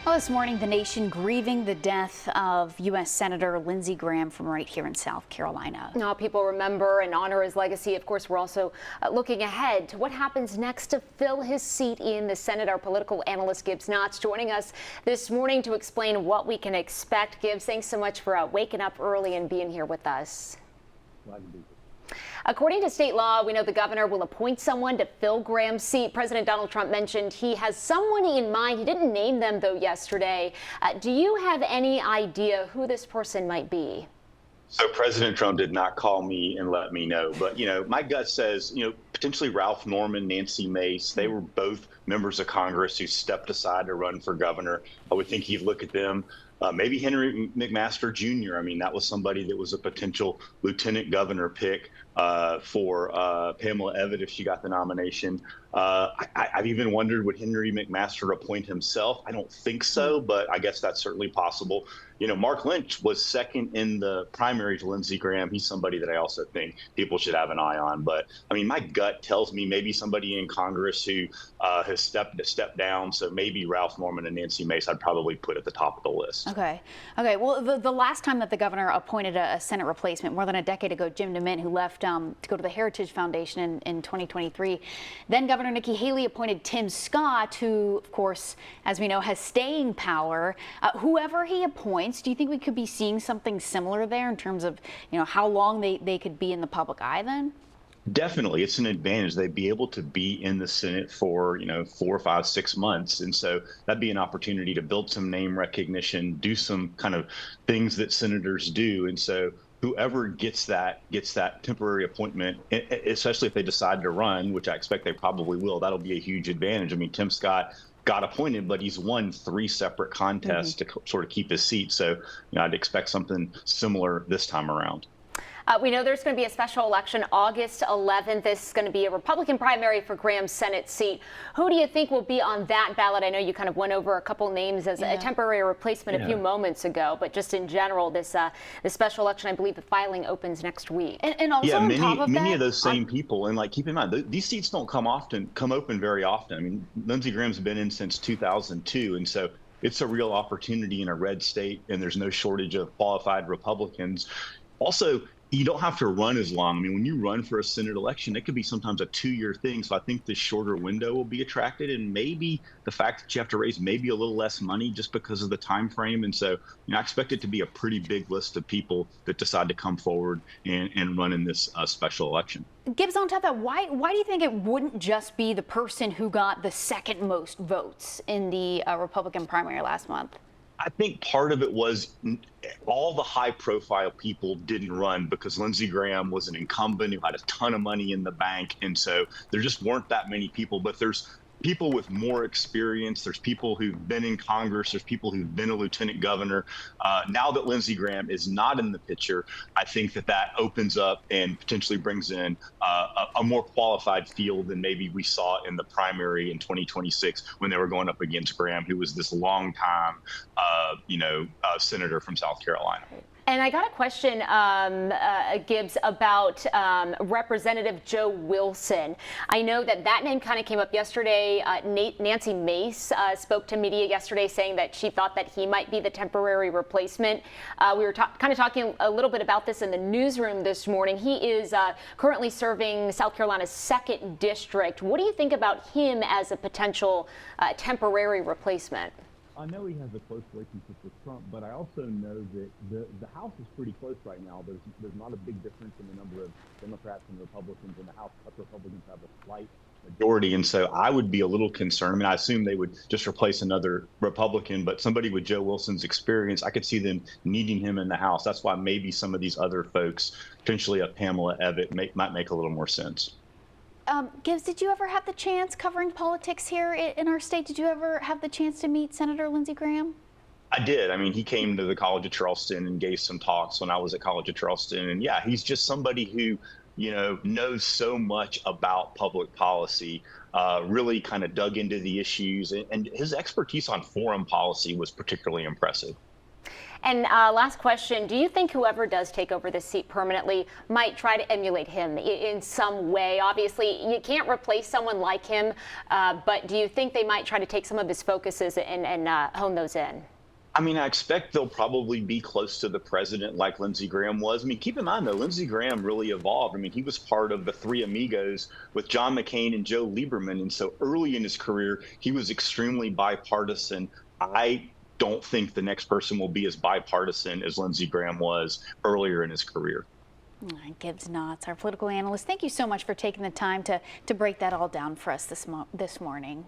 Well, this morning, the nation grieving the death of US Senator Lindsey Graham from right here in South Carolina. Now, people remember and honor his legacy. Of course, we're also looking ahead to what happens next to fill his seat in the Senate. Our political analyst, Gibbs Knotts, joining us this morning to explain what we can expect. Gibbs, thanks so much for waking up early and being here with us. Glad to be here. According to state law, we know the governor will appoint someone to fill Graham's seat. President Donald Trump mentioned he has someone in mind. He didn't name them, though, yesterday. Do you have any idea who this person might be? So President Trump did not call me and let me know. But, my gut says, potentially Ralph Norman, Nancy Mace. They were both members of Congress who stepped aside to run for governor. I would think he'd look at them. Maybe Henry McMaster Jr. I mean, that was somebody that was a potential lieutenant governor pick for Pamela Evette if she got the nomination. I've even wondered, would Henry McMaster appoint himself? I don't think so, but I guess that's certainly possible. Mark Lynch was second in the primary to Lindsey Graham. He's somebody that I also think people should have an eye on. But I mean, my gut tells me maybe somebody in Congress who has stepped down. So maybe Ralph Norman and Nancy Mace I'd probably put at the top of the list. Okay. Well, the last time that the governor appointed a Senate replacement, more than a decade ago, Jim DeMint, who left to go to the Heritage Foundation in 2023, then Governor Nikki Haley appointed Tim Scott, who, of course, as we know, has staying power. Whoever he appoints, do you think we could be seeing something similar there in terms of, how long they could be in the public eye then? Definitely. It's an advantage. They'd be able to be in the Senate for, 4, 5, 6 months. And so that'd be an opportunity to build some name recognition, do some kind of things that senators do. And so whoever gets that temporary appointment, especially if they decide to run, which I expect they probably will, that'll be a huge advantage. I mean, Tim Scott got appointed, but he's won 3 separate contests to sort of keep his seat. So, I'd expect something similar this time around. We know there's going to be a special election August 11th. This is going to be a Republican primary for Graham's Senate seat. Who do you think will be on that ballot? I know you kind of went over a couple names as a temporary replacement a few moments ago, but just in general, this special election, I believe the filing opens next week. And also on top of many that, of those same people. And keep in mind, these seats don't come open very often. I mean, Lindsey Graham's been in since 2002, and so it's a real opportunity in a red state, and there's no shortage of qualified Republicans. Also, you don't have to run as long. I mean, when you run for a Senate election, it could be sometimes a 2-year thing. So I think this shorter window will be attracted, and maybe the fact that you have to raise maybe a little less money just because of the time frame. And so, I expect it to be a pretty big list of people that decide to come forward and run in this special election. Gibbs, on top of that, why do you think it wouldn't just be the person who got the second most votes in the Republican primary last month? I think part of it was all the high-profile people didn't run because Lindsey Graham was an incumbent who had a ton of money in the bank, and so there just weren't that many people. But there's people with more experience. There's people who've been in Congress. There's people who've been a lieutenant governor. Now that Lindsey Graham is not in the picture, I think that opens up and potentially brings in a more qualified field than maybe we saw in the primary in 2026 when they were going up against Graham, who was this long-time, senator from South Carolina. And I got a question, Gibbs, about Representative Joe Wilson. I know that name kind of came up yesterday. Nancy Mace spoke to media yesterday saying that she thought that he might be the temporary replacement. We were kind of talking a little bit about this in the newsroom this morning. He is currently serving South Carolina's 2nd district. What do you think about him as a potential temporary replacement? I know he has a close relationship with Trump, but I also know that the House is pretty close right now. There's not a big difference in the number of Democrats and Republicans in the House. Republicans have a slight majority, and so I would be a little concerned. I mean, I assume they would just replace another Republican, but somebody with Joe Wilson's experience, I could see them needing him in the House. That's why maybe some of these other folks, potentially a Pamela Evette, might make a little more sense. Gibbs, did you ever have the chance, covering politics here in our state, did you ever have the chance to meet Senator Lindsey Graham? I did. I mean, he came to the College of Charleston and gave some talks when I was at College of Charleston. And yeah, he's just somebody who, knows so much about public policy, really kind of dug into the issues. And his expertise on foreign policy was particularly impressive. And last question, do you think whoever does take over this seat permanently might try to emulate him in some way? Obviously, you can't replace someone like him, but do you think they might try to take some of his focuses and hone those in? I mean, I expect they'll probably be close to the president like Lindsey Graham was. I mean, keep in mind, though, Lindsey Graham really evolved. I mean, he was part of the Three Amigos with John McCain and Joe Lieberman. And so early in his career, he was extremely bipartisan. I don't think the next person will be as bipartisan as Lindsey Graham was earlier in his career. Gibbs Knotts, our political analyst, thank you so much for taking the time to break that all down for us this morning.